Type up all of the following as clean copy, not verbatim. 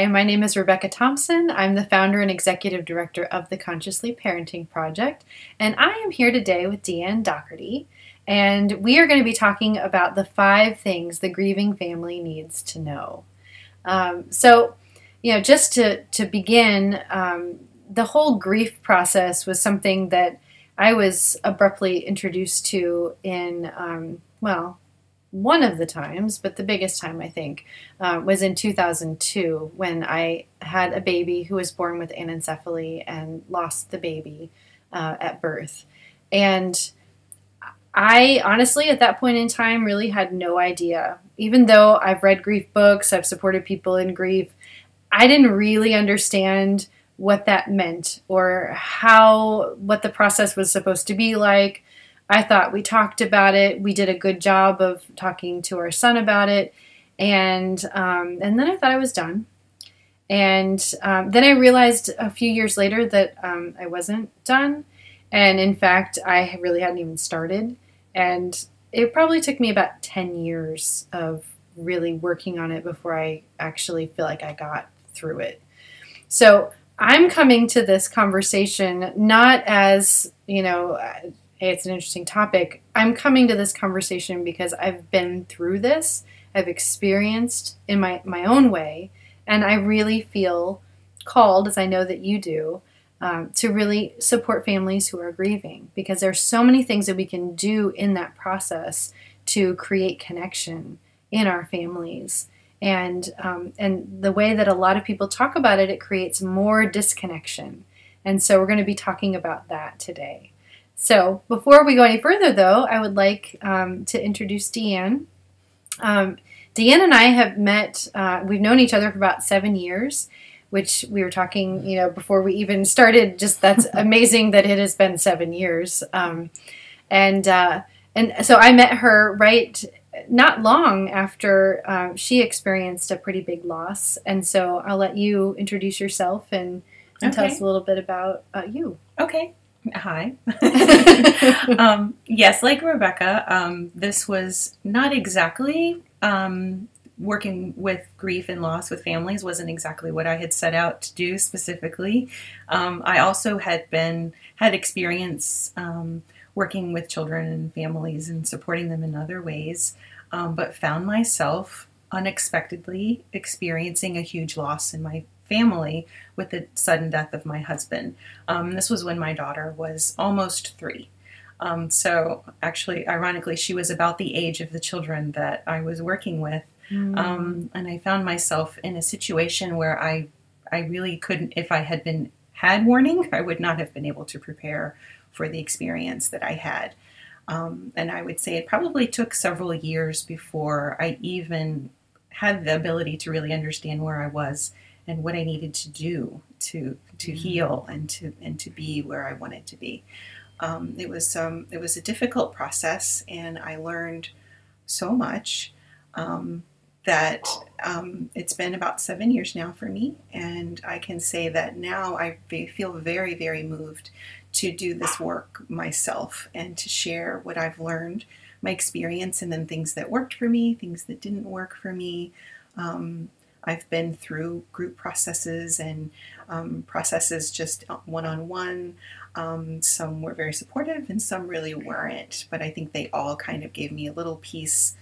Hi, my name is Rebecca Thompson. I'm the founder and executive director of the Consciously Parenting Project, and I am here today with Deanne Doherty, and we are going to be talking about the 5 things the grieving family needs to know. Just to begin, the whole grief process was something that I was abruptly introduced to in, one of the times, but the biggest time, I think, was in 2002 when I had a baby who was born with anencephaly and lost the baby at birth. And I honestly, at that point in time, really had no idea. Even though I've read grief books, I've supported people in grief, I didn't really understand what that meant or what the process was supposed to be like. I thought we talked about it. We did a good job of talking to our son about it. And then I thought I was done. And then I realized a few years later that I wasn't done. And in fact, I really hadn't even started. And it probably took me about 10 years of really working on it before I actually feel like I got through it. So I'm coming to this conversation not as, hey, it's an interesting topic. I'm coming to this conversation because I've been through this. I've experienced in my own way, and I really feel called, as I know that you do, to really support families who are grieving, because there's so many things that we can do in that process to create connection in our families. And the way that a lot of people talk about it, it creates more disconnection. And so we're going to be talking about that today. So before we go any further, though, I would like to introduce Deanne. Deanne and I have met, we've known each other for about 7 years, which we were talking, before we even started, just that's amazing that it has been 7 years. And so I met her not long after she experienced a pretty big loss. And so I'll let you introduce yourself and tell us a little bit about you. Okay. Hi. Yes, like Rebecca, this was not exactly working with grief and loss with families wasn't exactly what I had set out to do specifically. I also had experience working with children and families and supporting them in other ways, but found myself unexpectedly experiencing a huge loss in my family with the sudden death of my husband. This was when my daughter was almost 3. So actually, ironically, she was about the age of the children that I was working with. And I found myself in a situation where I really couldn't, if I had warning, I would not have been able to prepare for the experience that I had. And I would say it probably took several years before I even had the ability to really understand where I was and what I needed to do to heal and to be where I wanted to be. It was a difficult process, and I learned so much that it's been about 7 years now for me, and I can say that now I feel very, very moved to do this work myself and to share what I've learned, my experience, and then things that worked for me, things that didn't work for me. I've been through group processes and processes just one-on-one. Some were very supportive and some really weren't, but I think they all kind of gave me a little piece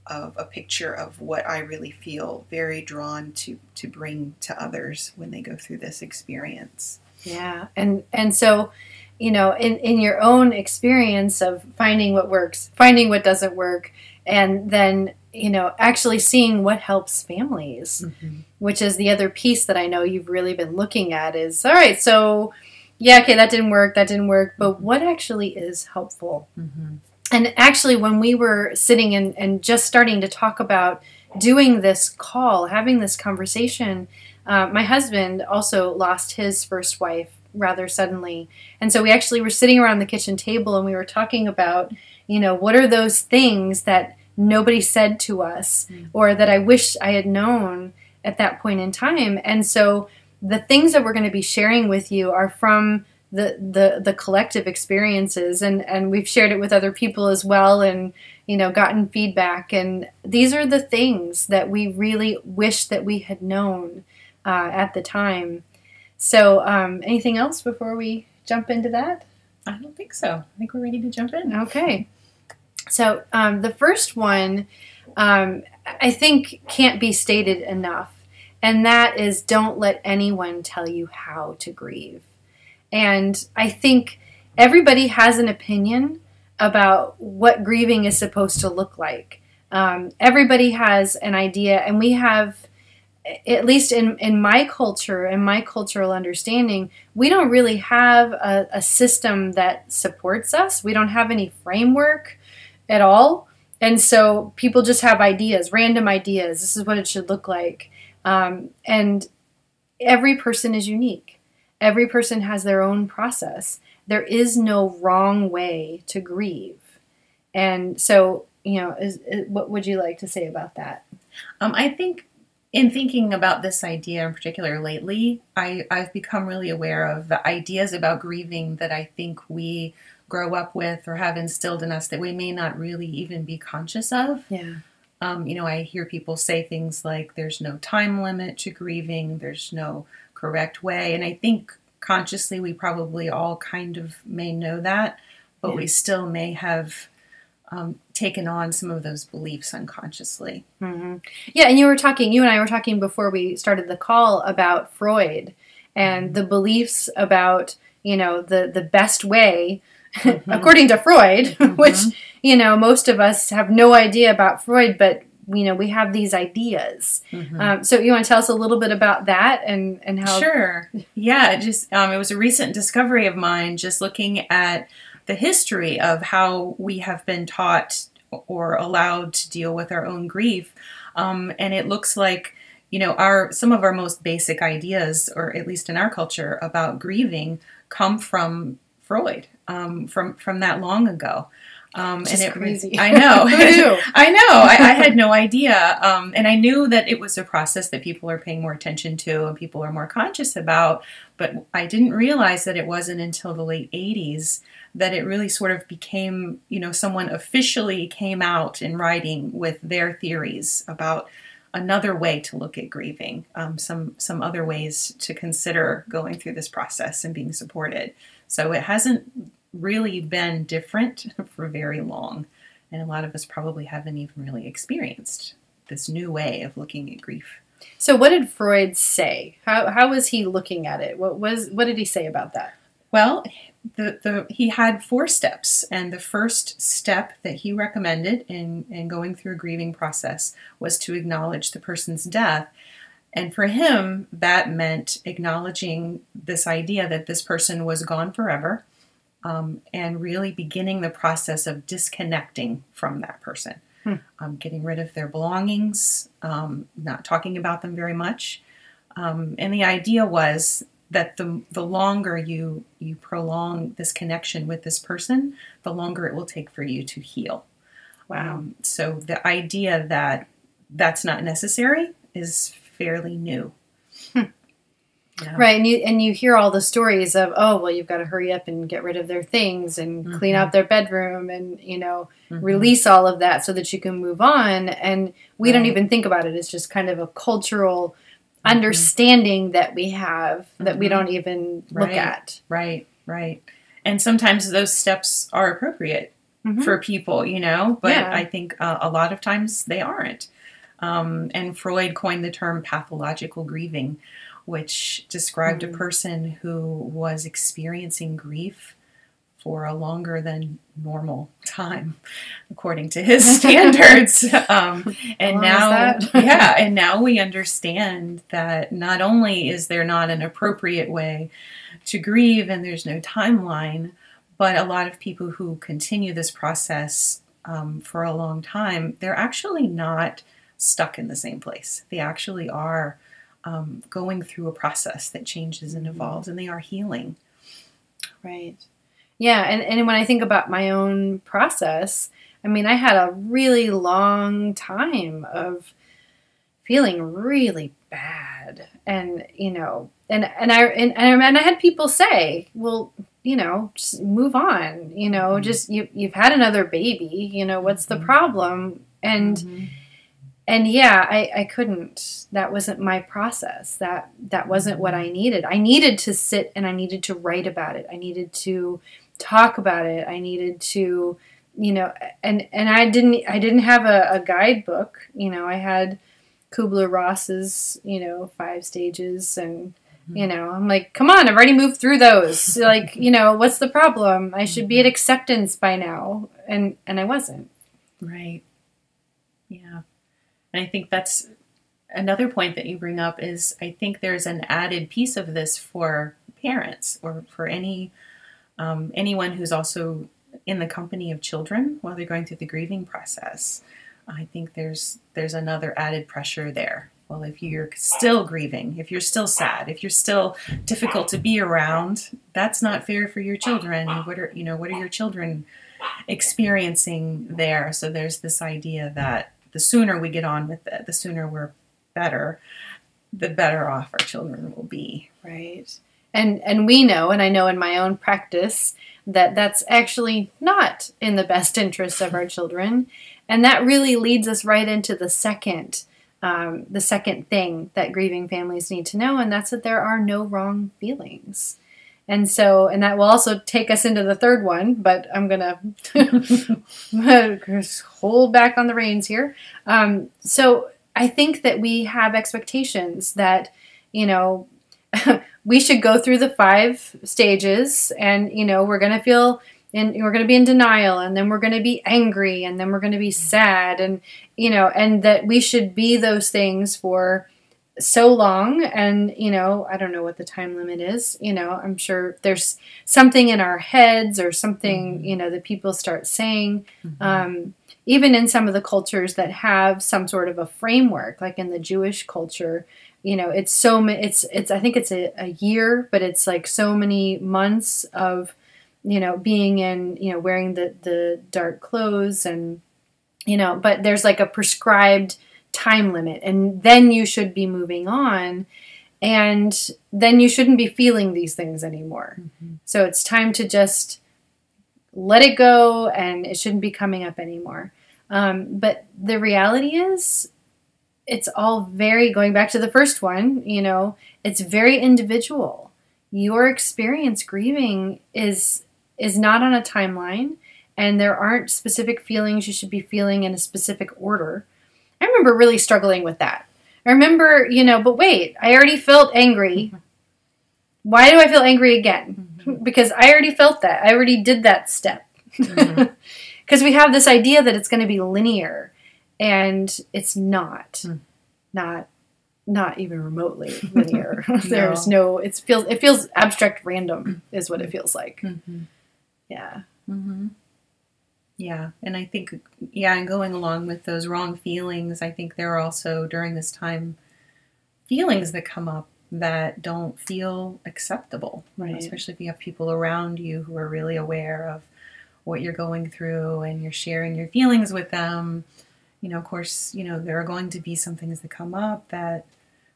of a picture of what I really feel very drawn to bring to others when they go through this experience. Yeah, and so, in your own experience of finding what works, finding what doesn't work, and then actually seeing what helps families, which is the other piece that I know you've really been looking at is, all right, so, yeah, okay, that didn't work, but what actually is helpful? And actually, when we were sitting and just starting to talk about doing this call, having this conversation, my husband also lost his first wife rather suddenly. And so we actually were sitting around the kitchen table and we were talking about, what are those things that nobody said to us or that I wish I had known at that point in time. And so the things that we're going to be sharing with you are from the collective experiences, and we've shared it with other people as well, and gotten feedback, and these are the things that we really wish that we had known at the time. So anything else before we jump into that? I don't think so. I think we're ready to jump in. Okay. So the first one I think can't be stated enough, and that is don't let anyone tell you how to grieve. And I think everybody has an opinion about what grieving is supposed to look like. Everybody has an idea, and we have, at least in my culture and my cultural understanding, we don't really have a system that supports us. We don't have any framework at all. And so people just have ideas, random ideas. This is what it should look like. And every person is unique. Every person has their own process. There is no wrong way to grieve. And so, what would you like to say about that? I think in thinking about this idea in particular lately, I've become really aware of the ideas about grieving that I think we grow up with or have instilled in us that we may not really even be conscious of. Yeah. I hear people say things like there's no time limit to grieving, there's no correct way. And I think consciously we probably all kind of may know that, but we still may have taken on some of those beliefs unconsciously. Mm-hmm. Yeah, and you and I were talking before we started the call about Freud and the beliefs about, the best way, according to Freud, which, most of us have no idea about Freud, but, we have these ideas. So you want to tell us a little bit about that and how... Sure. Yeah, it was a recent discovery of mine, just looking at the history of how we have been taught or allowed to deal with our own grief. And it looks like, some of our most basic ideas, or at least in our culture, about grieving come from Freud, from that long ago. Just crazy. I know. Who knew? I know. I had no idea. And I knew that it was a process that people are paying more attention to and people are more conscious about. But I didn't realize that it wasn't until the late 80s that it really sort of became, someone officially came out in writing with their theories about another way to look at grieving, some other ways to consider going through this process and being supported. So it hasn't really been different for very long. And a lot of us probably haven't even really experienced this new way of looking at grief. So what did Freud say? How was he looking at it? What did he say about that? Well, he had 4 steps, and the first step that he recommended in going through a grieving process was to acknowledge the person's death. And for him, that meant acknowledging this idea that this person was gone forever, and really beginning the process of disconnecting from that person, getting rid of their belongings, not talking about them very much. And the idea was that the longer you prolong this connection with this person, the longer it will take for you to heal. Wow. So the idea that that's not necessary is fairly new. Yeah. Right, and you hear all the stories of, you've got to hurry up and get rid of their things and clean out their bedroom and, release all of that so that you can move on. And we don't even think about it. It's just kind of a cultural understanding that we have that we don't even look at. Right. And sometimes those steps are appropriate for people, but I think a lot of times they aren't. And Freud coined the term pathological grieving, which described a person who was experiencing grief for a longer than normal time, according to his standards. And now we understand that not only is there not an appropriate way to grieve and there's no timeline, but a lot of people who continue this process for a long time, they're actually not stuck in the same place. They actually are going through a process that changes and evolves, and they are healing. Right. Yeah, and when I think about my own process, I mean, I had a really long time of feeling really bad, and and I had people say, well, just move on, just you've had another baby, what's the problem? And and yeah, I couldn't. That wasn't my process. That wasn't what I needed. I needed to sit and I needed to write about it. I needed to talk about it. I needed to, and I didn't have a guidebook. I had Kubler-Ross's, 5 stages, and I'm like, come on, I've already moved through those. Like, what's the problem? I should be at acceptance by now, and I wasn't. Right. Yeah. And I think that's another point that you bring up is I think there's an added piece of this for parents or for anyone who's also in the company of children while they're going through the grieving process. I think there's another added pressure there. Well, if you're still grieving, if you're still sad, if you're still difficult to be around, that's not fair for your children. What are your children experiencing there? So there's this idea that the sooner we get on with it, the sooner we're better, the better off our children will be. Right. And we know, and I know in my own practice, that that's actually not in the best interest of our children. And that really leads us right into the second thing that grieving families need to know, and that's that there are no wrong feelings. And that will also take us into the third one, but I'm going to hold back on the reins here. So I think that we have expectations that, we should go through the 5 stages, and, we're going to feel, and we're going to be in denial, and then we're going to be angry, and then we're going to be sad, and, and that we should be those things for so long. And, I don't know what the time limit is. I'm sure there's something in our heads or something, that people start saying, even in some of the cultures that have some sort of a framework, like in the Jewish culture, it's I think it's a year, but it's like so many months of, being in, wearing the dark clothes, and, but there's like a prescribed time limit, and then you should be moving on, and then you shouldn't be feeling these things anymore. So it's time to just let it go, and it shouldn't be coming up anymore. But the reality is, it's all going back to the first one, it's very individual. Your experience grieving is not on a timeline, and there aren't specific feelings you should be feeling in a specific order. I remember really struggling with that. I remember, but wait, I already felt angry. Why do I feel angry again? Because I already felt that. I already did that step. Because we have this idea that it's going to be linear, and it's not. Not even remotely linear. There's no. It feels abstract, random is what it feels like. Yeah. Yeah, and I think, and going along with those wrong feelings, I think there are also, during this time, feelings that come up that don't feel acceptable, right? Especially if you have people around you who are really aware of what you're going through and you're sharing your feelings with them. Of course, there are going to be some things that come up that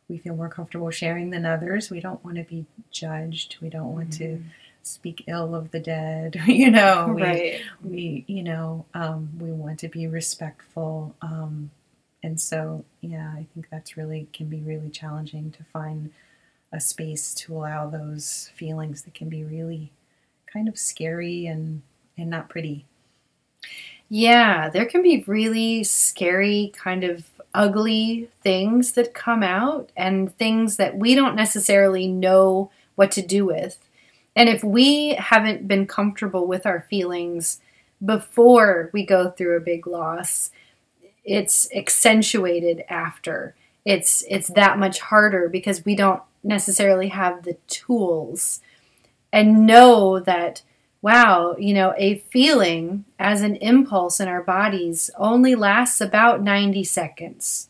we feel more comfortable sharing than others. We don't want to be judged. We don't want to speak ill of the dead. Right. We want to be respectful. And so, I think that's can be really challenging to find a space to allow those feelings that can be really kind of scary and not pretty. Yeah, there can be really scary, kind of ugly things that come out, and things that we don't necessarily know what to do with. And if we haven't been comfortable with our feelings before we go through a big loss, it's accentuated after. It's that much harder because we don't necessarily have the tools, and know that, wow, a feeling as an impulse in our bodies only lasts about 90 seconds.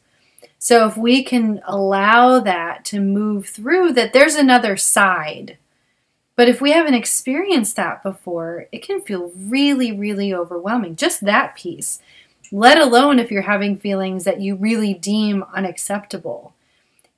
So if we can allow that to move through, that there's another side. But if we haven't experienced that before, it can feel really, really overwhelming. Just that piece. Let alone if you're having feelings that you really deem unacceptable.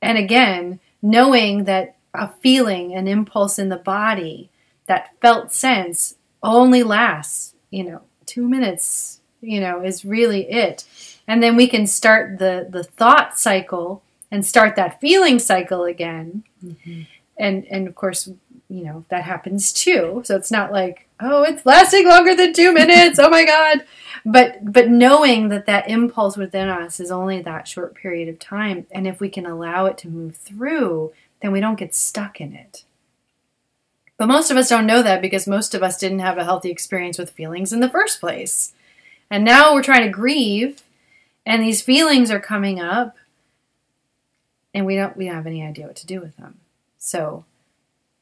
And again, knowing that a feeling, an impulse in the body, that felt sense only lasts, 2 minutes, is really it. And then we can start the thought cycle and start that feeling cycle again. Mm-hmm. And of course, that happens too. So it's not like, oh, it's lasting longer than 2 minutes. Oh my God. But knowing that impulse within us is only that short period of time. And if we can allow it to move through, then we don't get stuck in it. But most of us don't know that because most of us didn't have a healthy experience with feelings in the first place. And now we're trying to grieve, and these feelings are coming up, and we don't have any idea what to do with them. So,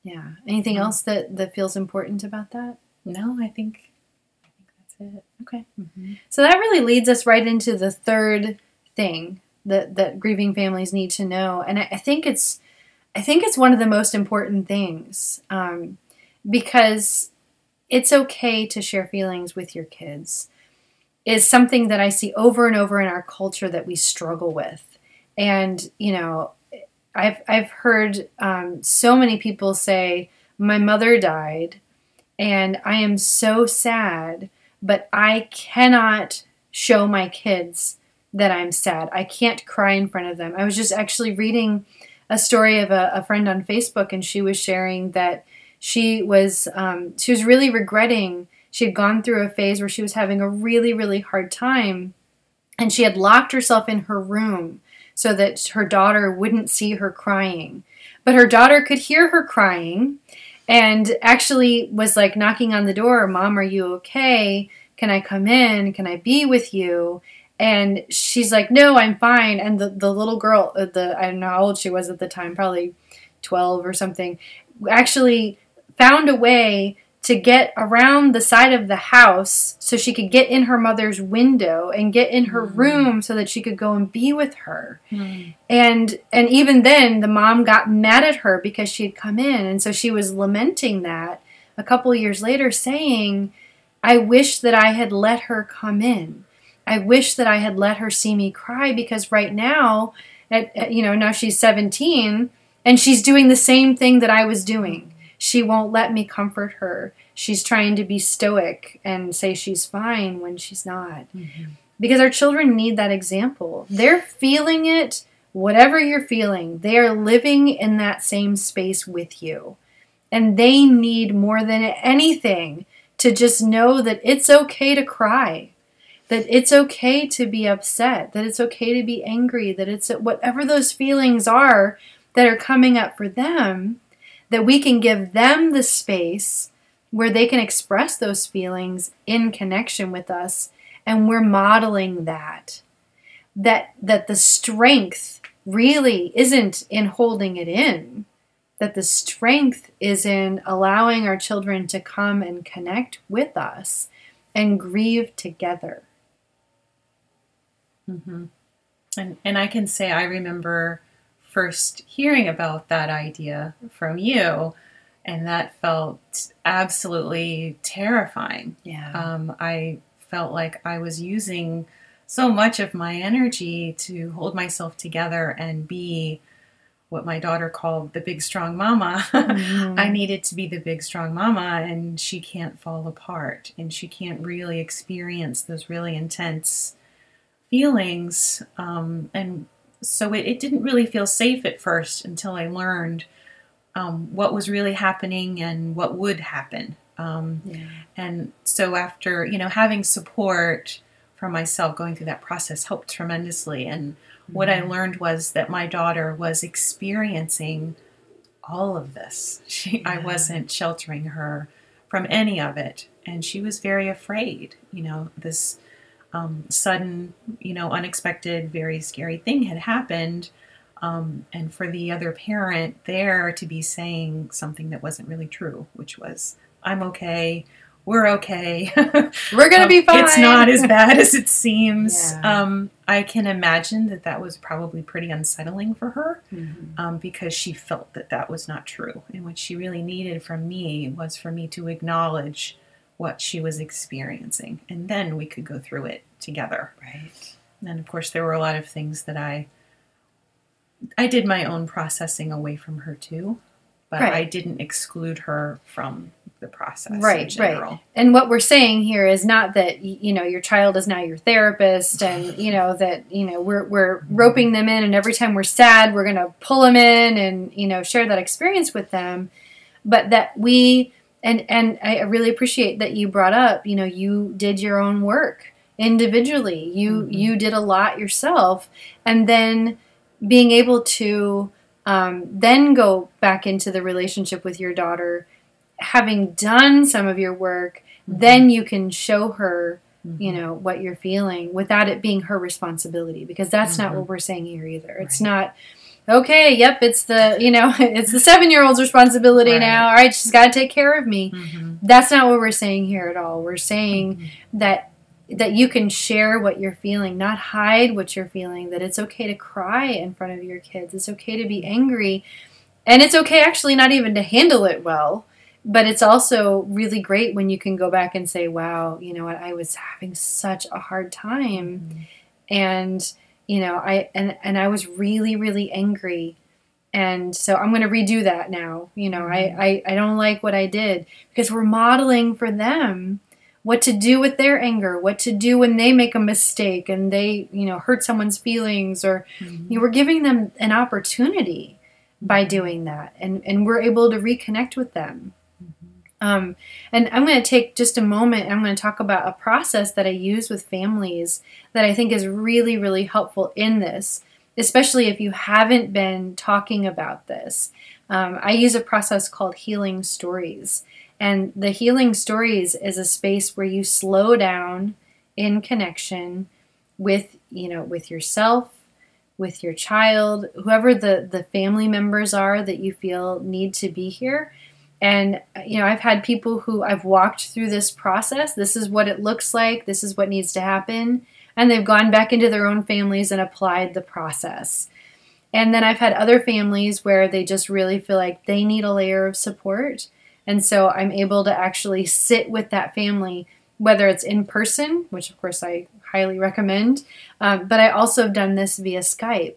yeah. Anything else that feels important about that? No, I think that's it. Okay. Mm-hmm. So that really leads us right into the third thing that grieving families need to know. And I think it's one of the most important things, because it's okay to share feelings with your kids. Is something that I see over and over in our culture that we struggle with. And, I've heard so many people say, my mother died and I am so sad, but I cannot show my kids that I'm sad. I can't cry in front of them. I was just actually reading a story of a friend on Facebook, and she was sharing that she was really regretting. She had gone through a phase where she was having a really, really hard time, and she had locked herself in her room so that her daughter wouldn't see her crying. But her daughter could hear her crying and actually was like knocking on the door, Mom, are you okay? Can I come in? Can I be with you? And she's like, no, I'm fine. And the little girl, I don't know how old she was at the time, probably 12 or something, actually found a way to get around the side of the house so she could get in her mother's window and get in her room so that she could go and be with her. And even then, the mom got mad at her because she had come in. And so she was lamenting that a couple of years later, saying, I wish that I had let her come in. I wish that I had let her see me cry, because right now, now she's 17 and she's doing the same thing that I was doing. She won't let me comfort her. She's trying to be stoic and say she's fine when she's not. Mm-hmm. Because our children need that example. They're feeling it, whatever you're feeling. They are living in that same space with you. And they need more than anything to just know that it's okay to cry. That it's okay to be upset. That it's okay to be angry. That it's whatever those feelings are that are coming up for them, that we can give them the space where they can express those feelings in connection with us, and we're modeling that the strength really isn't in holding it in, that the strength is in allowing our children to come and connect with us and grieve together. Mm-hmm. And I can say I remember first hearing about that idea from you, and that felt absolutely terrifying. Yeah. I felt like I was using so much of my energy to hold myself together and be what my daughter called the big strong mama. Mm-hmm. I needed to be the big strong mama, and she can't fall apart, and she can't really experience those really intense feelings. And so it didn't really feel safe at first until I learned what was really happening and what would happen. And so after, having support from myself going through that process helped tremendously. And what I learned was that my daughter was experiencing all of this. I wasn't sheltering her from any of it. And she was very afraid, this sudden, unexpected, very scary thing had happened. And for the other parent there to be saying something that wasn't really true, which was, I'm okay, we're okay. We're going to be fine. It's not as bad as it seems. Yeah. I can imagine that was probably pretty unsettling for her, mm-hmm. Because she felt that was not true. And what she really needed from me was for me to acknowledge what she was experiencing. And then we could go through it together. Right. And of course, there were a lot of things that I did my own processing away from her too. But right. I didn't exclude her from the process in Right, general. right. And what we're saying here is not that, you know, your child is now your therapist and, you know, that, you know, we're roping them in, and every time we're sad, we're going to pull them in and, you know, share that experience with them. But that we, and I really appreciate that you brought up, you know, you did your own work individually. You did a lot yourself, and then being able to then go back into the relationship with your daughter, having done some of your work, then you can show her, you know, what you're feeling without it being her responsibility, because that's not what we're saying here either. It's not, okay, yep, it's the, you know, it's the 7-year-old's responsibility now. All right, she's got to take care of me. That's not what we're saying here at all. We're saying that you can share what you're feeling, not hide what you're feeling, that it's okay to cry in front of your kids. It's okay to be angry. And it's okay actually not even to handle it well. But it's also really great when you can go back and say, wow, you know what, I was having such a hard time. And, you know, I was really, really angry. And so I'm going to redo that now. You know, I don't like what I did, because we're modeling for them what to do with their anger, what to do when they make a mistake and they, you know, hurt someone's feelings, or you know, we're giving them an opportunity by doing that. And we're able to reconnect with them. And I'm going to take just a moment and I'm going to talk about a process that I use with families that I think is really, really helpful in this, especially if you haven't been talking about this. I use a process called Healing Stories. And the Healing Stories is a space where you slow down in connection with, you know, with yourself, with your child, whoever the family members are that you feel need to be here. And, you know, I've had people who I've walked through this process. This is what it looks like. This is what needs to happen. And they've gone back into their own families and applied the process. And then I've had other families where they just really feel like they need a layer of support. And so I'm able to actually sit with that family, whether it's in person, which of course I highly recommend, but I also have done this via Skype,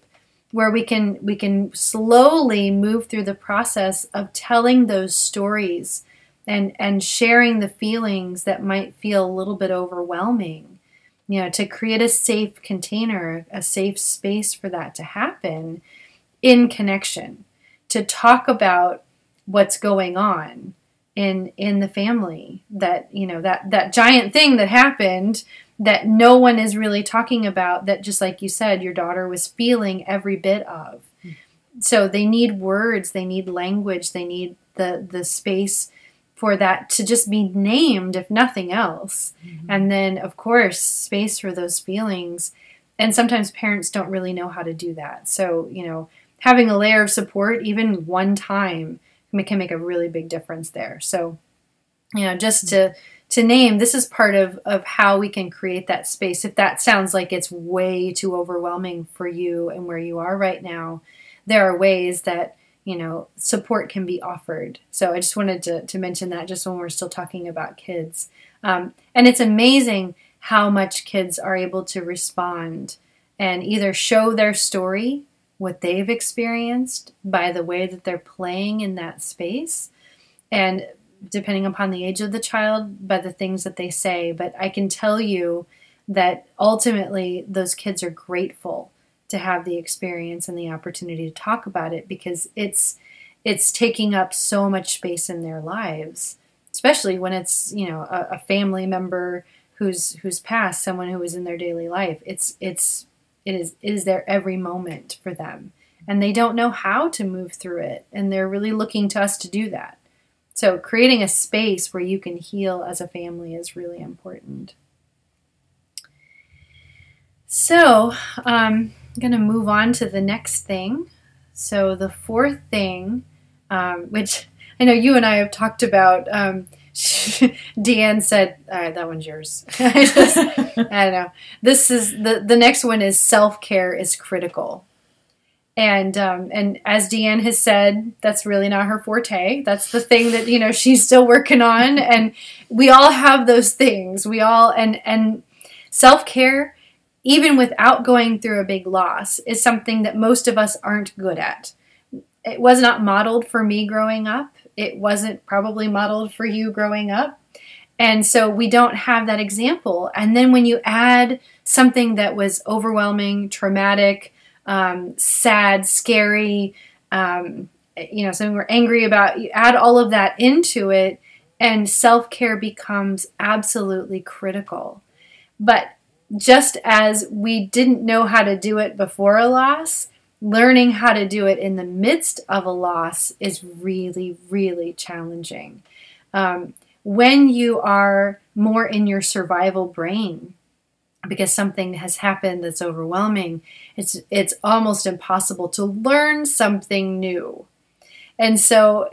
where we can slowly move through the process of telling those stories and sharing the feelings that might feel a little bit overwhelming, you know, to create a safe container, a safe space for that to happen in connection, to talk about what's going on in the family, that, you know, that giant thing that happened that no one is really talking about, that, just like you said, your daughter was feeling every bit of. So they need words, they need language, they need the space for that to just be named, if nothing else. And then, of course, space for those feelings. And sometimes parents don't really know how to do that. So, you know, having a layer of support, even one time, can make a really big difference there. So, you know, just to name, this is part of how we can create that space. If that sounds like it's way too overwhelming for you and where you are right now, there are ways that, you know, support can be offered. So I just wanted to mention that, just when we're still talking about kids. And it's amazing how much kids are able to respond and either show their story, what they've experienced, by the way that they're playing in that space, and depending upon the age of the child, by the things that they say. But I can tell you that ultimately those kids are grateful to have the experience and the opportunity to talk about it, because it's taking up so much space in their lives, especially when it's, you know, a family member who's passed, someone who was in their daily life. It is their every moment for them, and they don't know how to move through it, and they're really looking to us to do that. So creating a space where you can heal as a family is really important. So I'm going to move on to the next thing. So the fourth thing, which I know you and I have talked about, Deanne said, all right, that one's yours. I don't know. This is the next one is self-care is critical. And as Deanne has said, that's really not her forte. That's the thing that, you know, she's still working on. And we all have those things. We all, and self-care, even without going through a big loss, is something that most of us aren't good at. It was not modeled for me growing up. it wasn't probably modeled for you growing up. And so we don't have that example. And then when you add something that was overwhelming, traumatic, sad, scary, something we're angry about, you add all of that into it, and self-care becomes absolutely critical. But just as we didn't know how to do it before a loss, learning how to do it in the midst of a loss is really, really challenging. When you are more in your survival brain, because something has happened that's overwhelming, it's almost impossible to learn something new. And so,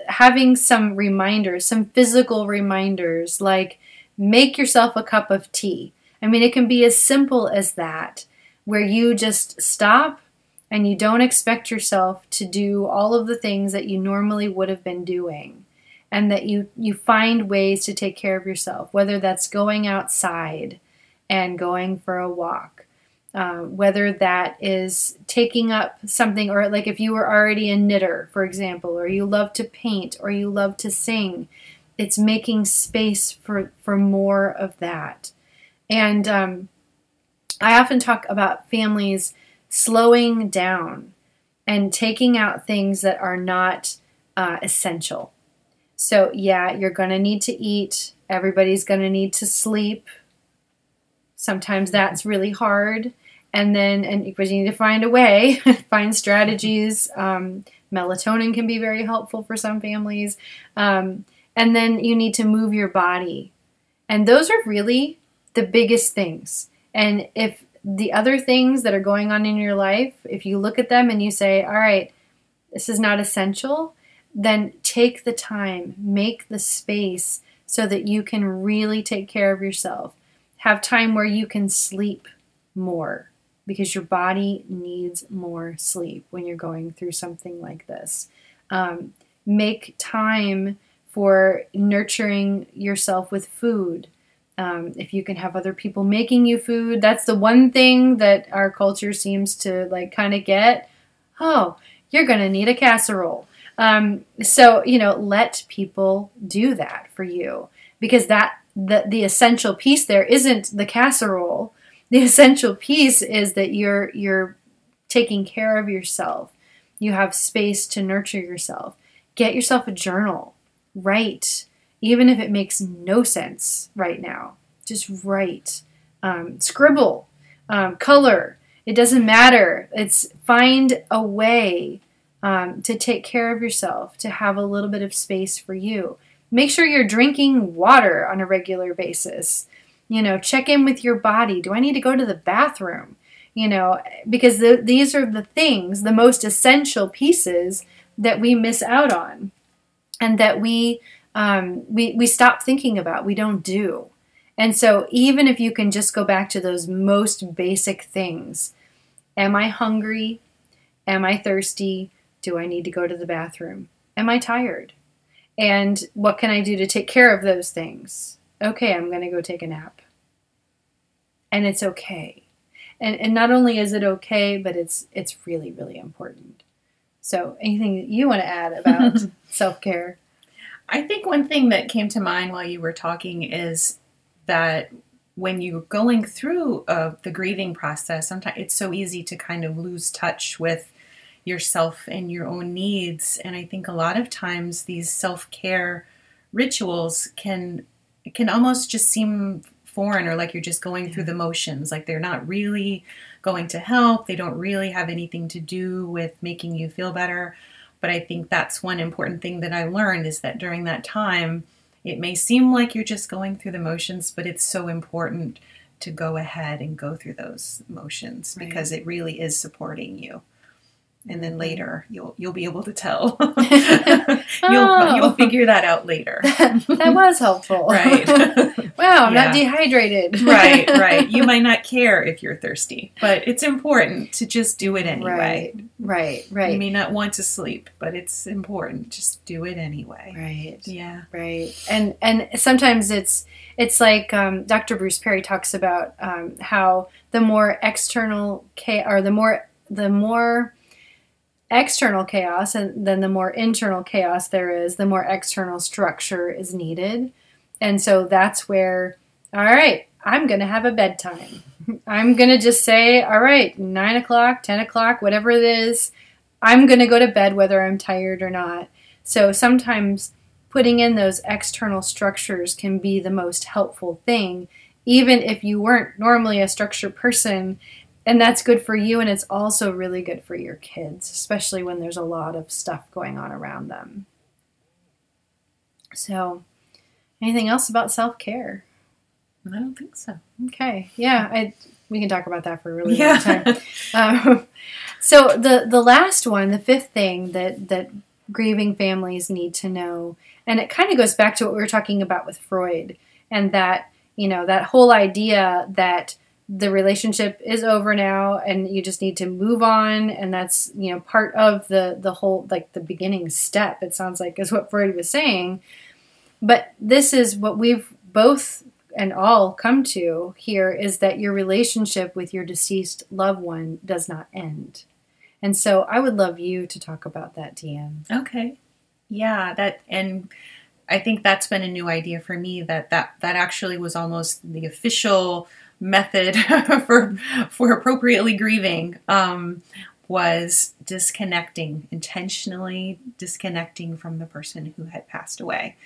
having some reminders, some physical reminders, like make yourself a cup of tea. I mean, it can be as simple as that, where you just stop and you don't expect yourself to do all of the things that you normally would have been doing. And that you find ways to take care of yourself, whether that's going outside and going for a walk, whether that is taking up something, or like if you were already a knitter, for example, or you love to paint, or you love to sing, it's making space for more of that. And I often talk about families slowing down and taking out things that are not essential. So yeah, you're going to need to eat. Everybody's going to need to sleep. Sometimes that's really hard. But you need to find a way, find strategies. Melatonin can be very helpful for some families. And then you need to move your body. And those are really the biggest things. And if the other things that are going on in your life, if you look at them and you say, all right, this is not essential, then take the time, make the space so that you can really take care of yourself. Have time where you can sleep more, because your body needs more sleep when you're going through something like this. Make time for nurturing yourself with food. If you can have other people making you food, that's the one thing that our culture seems to kind of get. Oh, you're going to need a casserole. So let people do that for you, because the essential piece there isn't the casserole. The essential piece is that you're taking care of yourself. You have space to nurture yourself. Get yourself a journal. Write, even if it makes no sense right now. Just write. Scribble. Color. It doesn't matter. Find a way to take care of yourself, to have a little bit of space for you. Make sure you're drinking water on a regular basis. Check in with your body. Do I need to go to the bathroom? Because these are the things, the most essential pieces that we miss out on, and that we stop thinking about, we don't do. And so even if you can just go back to those most basic things, am I hungry? Am I thirsty? Do I need to go to the bathroom? Am I tired? And what can I do to take care of those things? Okay, I'm going to go take a nap. And it's okay. And not only is it okay, but it's really, really important. So anything that you want to add about self-care? I think one thing that came to mind while you were talking is that when you're going through the grieving process, sometimes it's so easy to kind of lose touch with yourself and your own needs. And I think a lot of times these self-care rituals can almost just seem foreign, or like you're just going through the motions, like they're not really going to help. They don't really have anything to do with making you feel better. But I think that's one important thing that I learned, is that during that time, it may seem like you're just going through the motions, but it's so important to go ahead and go through those motions, because it really is supporting you. And then later, you'll be able to tell. You'll figure that out later. That was helpful. Right. Wow, I'm not dehydrated. Right. You might not care if you're thirsty, but it's important to just do it anyway. Right. You may not want to sleep, but it's important. Just do it anyway. Right. Yeah. Right. And sometimes it's like Dr. Bruce Perry talks about how the more external or the more external chaos, and then the more internal chaos there is, the more external structure is needed. And so that's where, all right, I'm going to have a bedtime. I'm going to just say, all right, 9 o'clock, 10 o'clock, whatever it is, I'm going to go to bed whether I'm tired or not. So sometimes putting in those external structures can be the most helpful thing, even if you weren't normally a structured person. And that's good for you, and it's also really good for your kids, especially when there's a lot of stuff going on around them. So, anything else about self-care? I don't think so. Okay. Yeah, we can talk about that for a really long time. So the last one, the fifth thing that grieving families need to know, and it kind of goes back to what we were talking about with Freud, and that, that whole idea that the relationship is over now and you just need to move on, and that's, part of the whole, like, the beginning step, it sounds like, is what Freud was saying. But this is what we've both and all come to here, is that your relationship with your deceased loved one does not end. And so I would love you to talk about that, Deanne. Okay. Yeah, and I think that's been a new idea for me, that actually was almost the official method for appropriately grieving, was intentionally disconnecting from the person who had passed away.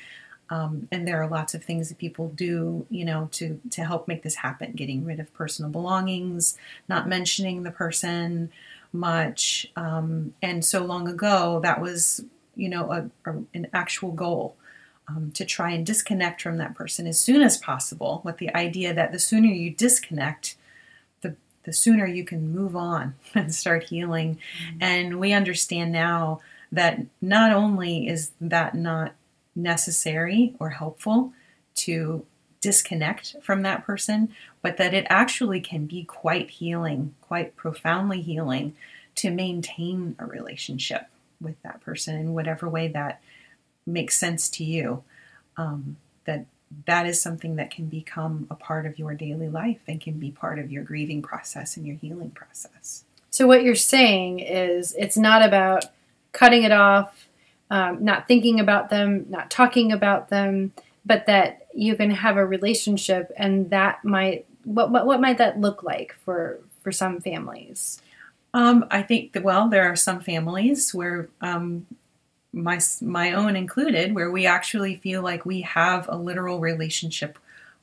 And there are lots of things that people do, to help make this happen. Getting rid of personal belongings, not mentioning the person much. And so long ago, that was, an actual goal, to try and disconnect from that person as soon as possible, with the idea that the sooner you disconnect, the sooner you can move on and start healing. Mm-hmm. And we understand now that not only is that not necessary or helpful to disconnect from that person, but that it actually can be quite healing, quite profoundly healing, to maintain a relationship with that person in whatever way that makes sense to you. That is something that can become a part of your daily life and can be part of your grieving process and your healing process. So what you're saying is, it's not about cutting it off, not thinking about them, not talking about them, but that you can have a relationship, and that might, what might that look like for some families? I think that, there are some families where, my own included, where we actually feel like we have a literal relationship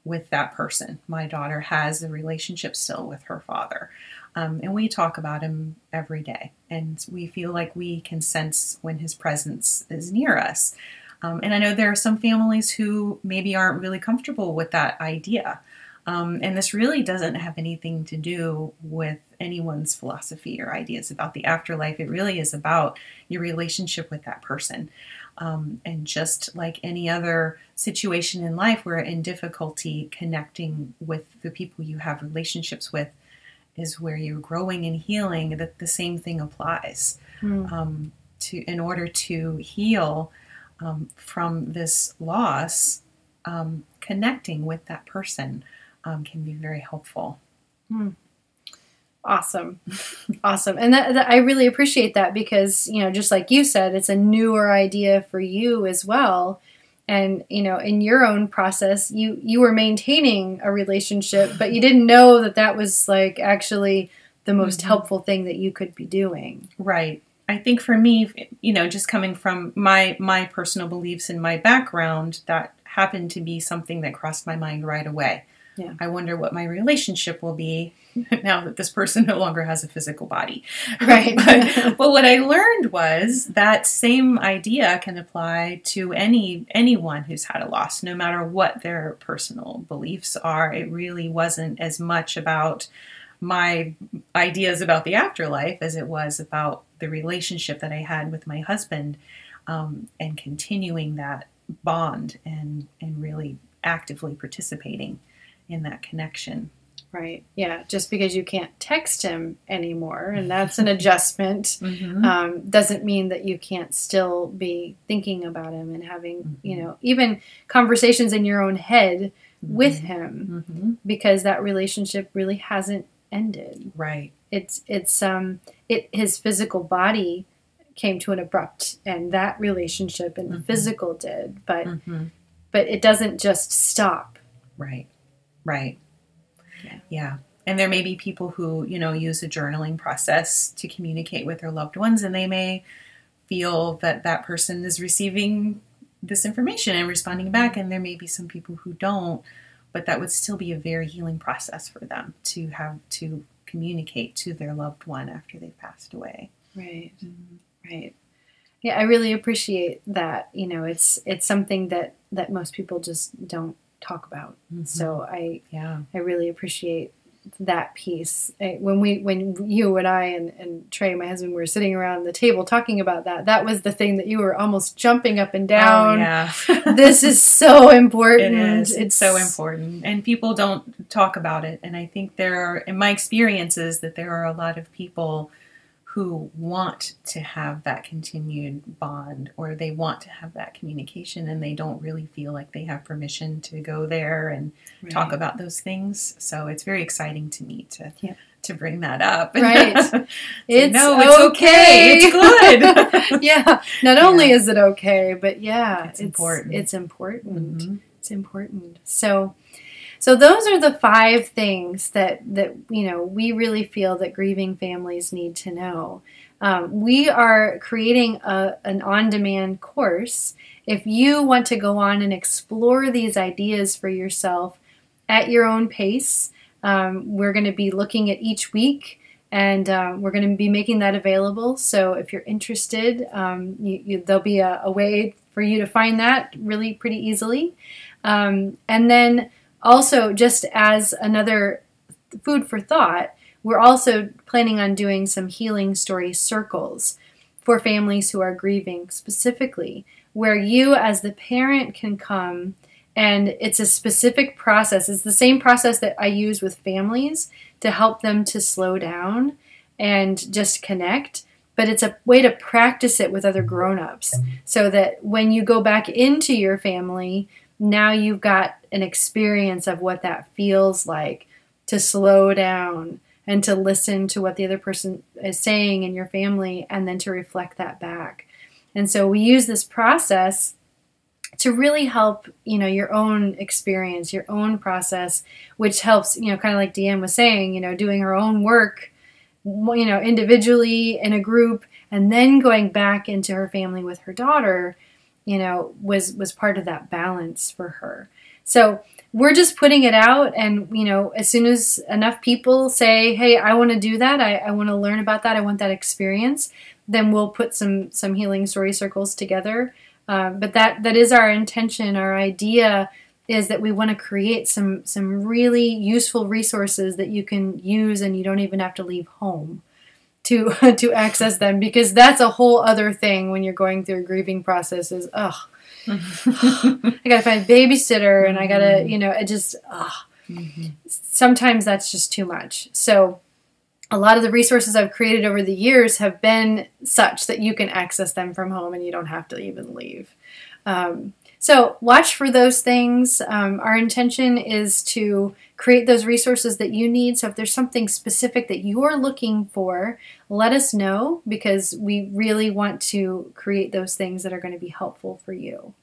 with that person. My daughter has a relationship still with her father. And we talk about him every day, and we feel like we can sense when his presence is near us. And I know there are some families who maybe aren't really comfortable with that idea. And this really doesn't have anything to do with anyone's philosophy or ideas about the afterlife. It really is about your relationship with that person. And just like any other situation in life, we're in difficulty connecting with the people you have relationships with, is where you're growing and healing, that the same thing applies. In order to heal from this loss, connecting with that person can be very helpful. Awesome. Awesome. And that I really appreciate that, because, just like you said, it's a newer idea for you as well. And, in your own process, you were maintaining a relationship, but you didn't know that was like actually the most helpful thing that you could be doing. Right. I think for me, just coming from my personal beliefs and my background, that happened to be something that crossed my mind right away. Yeah. I wonder what my relationship will be now that this person no longer has a physical body. Right. but what I learned was that same idea can apply to anyone who's had a loss, no matter what their personal beliefs are. It really wasn't as much about my ideas about the afterlife as it was about the relationship that I had with my husband, and continuing that bond and really actively participating in that connection. Right. Yeah. Just because you can't text him anymore, and that's an adjustment, doesn't mean that you can't still be thinking about him and having, even conversations in your own head with him, because that relationship really hasn't ended. Right. His physical body came to an abrupt end. That relationship and the physical did, but it doesn't just stop. Right. Yeah. And there may be people who, use a journaling process to communicate with their loved ones, and they may feel that that person is receiving this information and responding back. And there may be some people who don't, but that would still be a very healing process for them to have to communicate to their loved one after they've passed away. Right. Right. Yeah, I really appreciate that. It's something that most people just don't talk about. So I really appreciate that piece. When you and I and Trey, my husband, were sitting around the table talking about that was the thing that you were almost jumping up and down. Oh, yeah. This is so important. It is. It's so important. And people don't talk about it. And I think in my experiences, that there are a lot of people who want to have that continued bond, or they want to have that communication, and they don't really feel like they have permission to go there and talk about those things. So it's very exciting to me to bring that up. Right. It's okay. It's good. Yeah. Not only is it okay, but it's important. It's important. It's important. So those are the 5 things that we really feel that grieving families need to know. We are creating an on-demand course. If you want to go on and explore these ideas for yourself at your own pace, we're going to be looking at each week, and we're going to be making that available. So if you're interested, there'll be a way for you to find that really pretty easily. And then also, just as another food for thought, we're also planning on doing some healing story circles for families who are grieving specifically, where you as the parent can come, and it's a specific process. It's the same process that I use with families to help them to slow down and just connect, but it's a way to practice it with other grown-ups, so that when you go back into your family, now you've got an experience of what that feels like to slow down and to listen to what the other person is saying in your family, and then to reflect that back. And so we use this process to really help, your own experience, your own process, which helps, kind of like Deanne was saying, doing her own work, individually in a group, and then going back into her family with her daughter, was part of that balance for her. So we're just putting it out, and, as soon as enough people say, hey, I want to do that, I want to learn about that, I want that experience, then we'll put some healing story circles together. But that is our intention. Our idea is that we want to create some really useful resources that you can use, and you don't even have to leave home to access them, because that's a whole other thing when you're going through a grieving process is, I gotta find a babysitter, and I gotta, it just, sometimes that's just too much. So a lot of the resources I've created over the years have been such that you can access them from home and you don't have to even leave. So watch for those things. Our intention is to create those resources that you need. So if there's something specific that you're looking for, let us know, because we really want to create those things that are going to be helpful for you.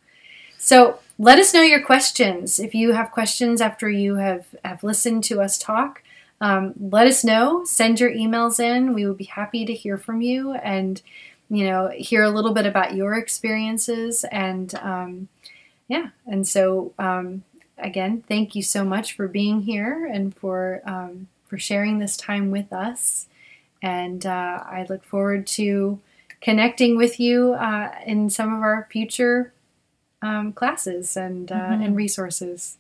So let us know your questions. If you have questions after you have listened to us talk, let us know. Send your emails in. We would be happy to hear from you and, hear a little bit about your experiences. And and so again, thank you so much for being here and for sharing this time with us. And I look forward to connecting with you in some of our future classes and resources.